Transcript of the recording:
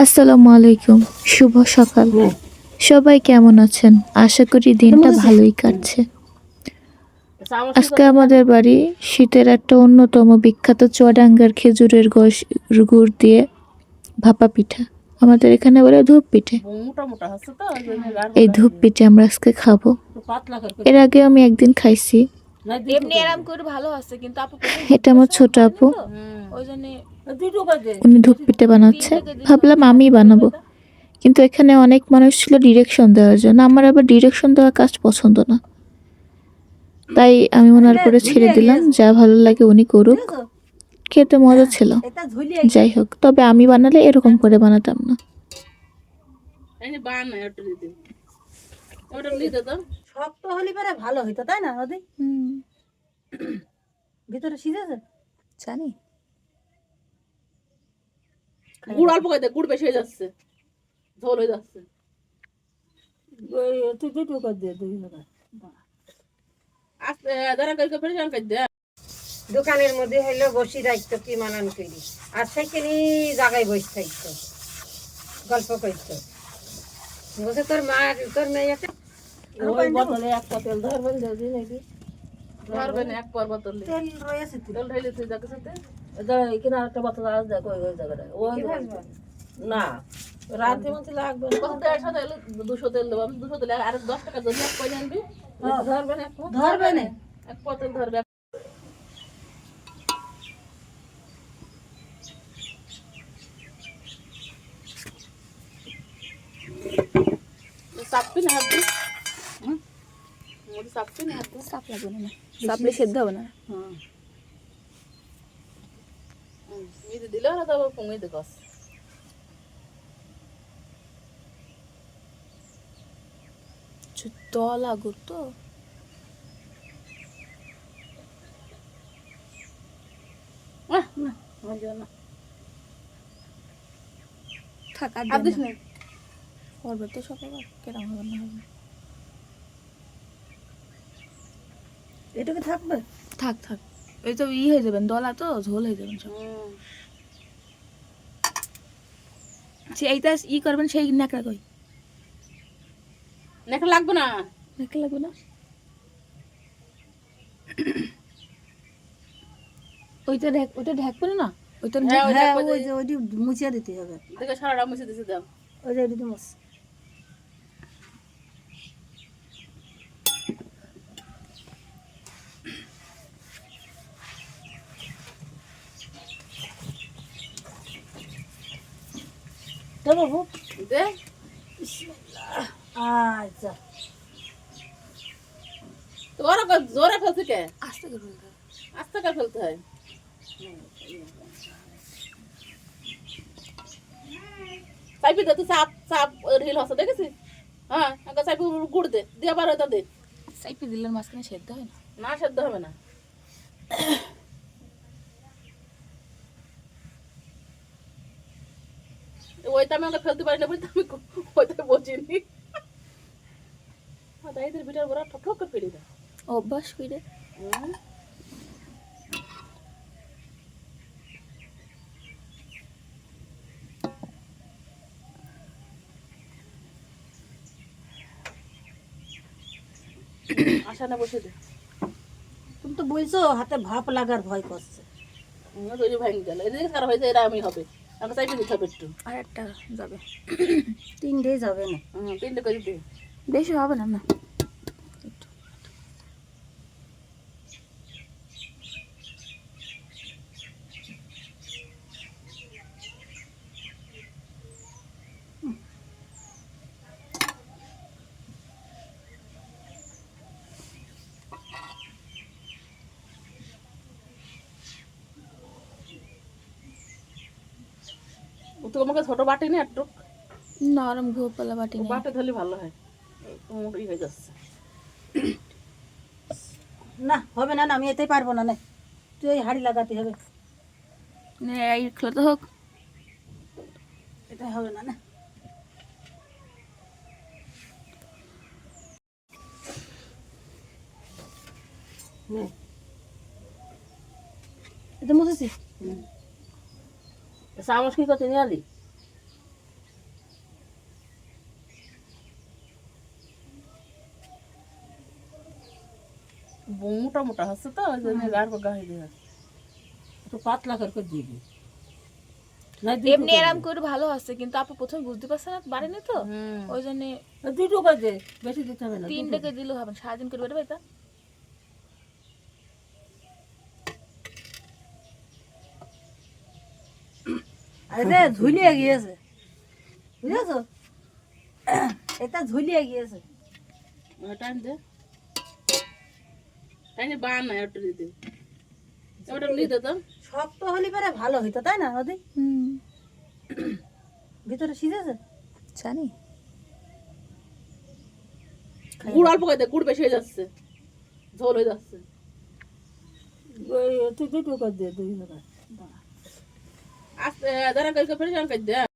আসসালামু আলাইকুম, শুভ সকাল। সবাই কেমন আছেন? আশা করি দিনটা ভালোই কাটছে। আজকে আমাদের বাড়ি শীতের একটা অন্যতম বিখ্যাত চুয়াডাঙ্গার খেজুরের গুড় দিয়ে ভাপা পিঠা। আমাদের এখানে বলে ধূপ পিঠে। এই ধূপ পিঠে আমরা আজকে খাবো। এর আগে আমি একদিন খাইছি। এটা আমার ছোট আপু, উনি ধূপ পিঠে বানাচ্ছে। ভাবলাম আমি বানাবো, কিন্তু এখানে অনেক মানুষ ছিল ডিরেকশন দেওয়ার জন্য। আমার আবার ডিরেকশন দেওয়া কাজ পছন্দ না, তাই আমি ওনার করে ছেড়ে দিলাম। যা ভালো লাগে উনি করুক। খেতে মজা ছিল, যাই হোক। তবে আমি বানালে এরকম করে বানাতাম না। শক্ত হলে পরে ভালো হইতো, তাই না নদী? ভিতরে সিজেছে জানি। গুড় অল্প করে দে, গুড় বেশি হয়ে যাচ্ছে, ঝোল হয়ে যাচ্ছে। তুই দুটো করে দে, দুই টাকা। আস্তে যারা করে পরিষ্কার করে দে। দোকানের মধ্যে হইলো বসি রাখতো কি মানান করি, আর সাইকেলি জায়গায় বসে থাকতো, গল্প করতো। বসে তোর মা তোর মেয়ে একটা ওই বোতলে একটা তেল ধরবেন, যদি নাকি ধরবেন এক পর বোতলে তেল রয়েছে, তেল ঢেলে তুই যাকে সাথে এখানে আরেকটা বোতল আছে, দেখো ওই জায়গাটায় ওই না রাতে মধ্যে লাগবে কত তেল সাথে 200 তেল দেবো আমি। 200 তেল আর 10 টাকা যদি এক কই আনবি ধরবেন, এক ধরবে না। এক বোতল ধরবে। সাপি না হাত মোদি সাপি না হাত সাপ লাগবে না, সাপলে সেদ্ধ হবে না। মিদি দিলে না তবে কমে দে কস তলা গুড় তো না মজা না থাকা আর দিস না। করবে তো সকাল কেরম হবে না হবে। এটুকু থাকবে। থাক থাক, এই তো হয়ে যাবেন, দলা তো ঝোল হয়ে যাবেন সব। এইটা করবেন, সেই ন্যাকড়া কই নেকা লাগবে না, ন্যাকড়া লাগবে না। ওইটা ঢাকবে না, ওইটা হ্যাঁ, ওই যে ওইটি মুছিয়ে দিতে হবে। দেখে সারাটা মুছে দিছি দাও। ওই যে ওইটি মুছ বাবু দে আচ্ছা। তো ওরা জোরে ফেলছে কে? আস্তে করে ফেলতে হবে। আস্তে করে ফেলতে হয়। চাইপি দে, তুই চাপ চাপ রিল হচ্ছে দেখেছিস? হ্যাঁ আগে চাইপি গুড় দে, দিয়ে আবার ওটা দে। চাইপে দিলেন মাঝখানে সেদ্ধ হয় না। না সেদ্ধ হবে না। ওইটা আমি আমাকে ফেলতে পারি না বলতে আমি ওইটা বুঝিনি। তাইদের বিটার বড় ঠক ঠক করে ফেলি দেয়। অভ্যাস করে। আশা না বসে দে। তুমি তো বলছো হাতে ভাপ লাগার ভয় করছে। ওই যে ভাঙি গেল, এদিকে খারাপ হয়েছে, এরা আমি হবে। আমাকে চাইপি দিতে হবে একটু। আর একটা যাবে, 3 ডে যাবে না। 3টে করে দে। বেশি হবে না। না তো আমাকে ছোট বাটি নে একটু, নরম ঘোপালা বাটি নেই। বাটি ধরলে ভালো হয়। মোটাই হয়ে যাচ্ছে। না হবে না, আমি এতেই পারবো না। না তুই ওই হাঁড়ি লাগাতে হবে। এই খেলে তো হোক। এটা হবে না। না এটা মুছেছি। চামচ কি করতে নিয়ে আলি? মোটা মোটা হচ্ছে তো ওই জন্য গাড় গাড়ি দিয়ে একটু পাতলা করে দিবি এমনি আরাম করে ভালো আছে, কিন্তু আপু প্রথমে বুঝতে পারছে না, বাড়েনি তো ওই জন্য দুটো বাজে, বেশি দিতে হবে না। 3 টাকা দিলেও হবে না, সারাদিন করে বেরোবে তা। আরে দে ঝুলিয়ে গিয়েছে, বুঝেছো? এটা ঝুলিয়ে গিয়েছে। টাইম দে, টাইম বান না ওটা দিতে, ওটা নিতে তো শক্ত হলে পরে ভালো হইতো, তাই না নদী? ভিতরে সিজেছে জানি গুড় অল্প করে দে, গুড় বেশি হয়ে যাচ্ছে, ঝোল হয়ে যাচ্ছে। তুই দুটো করে দে, দুই জায়গায়। আস্তে দাঁড়া করে ফেলে দে।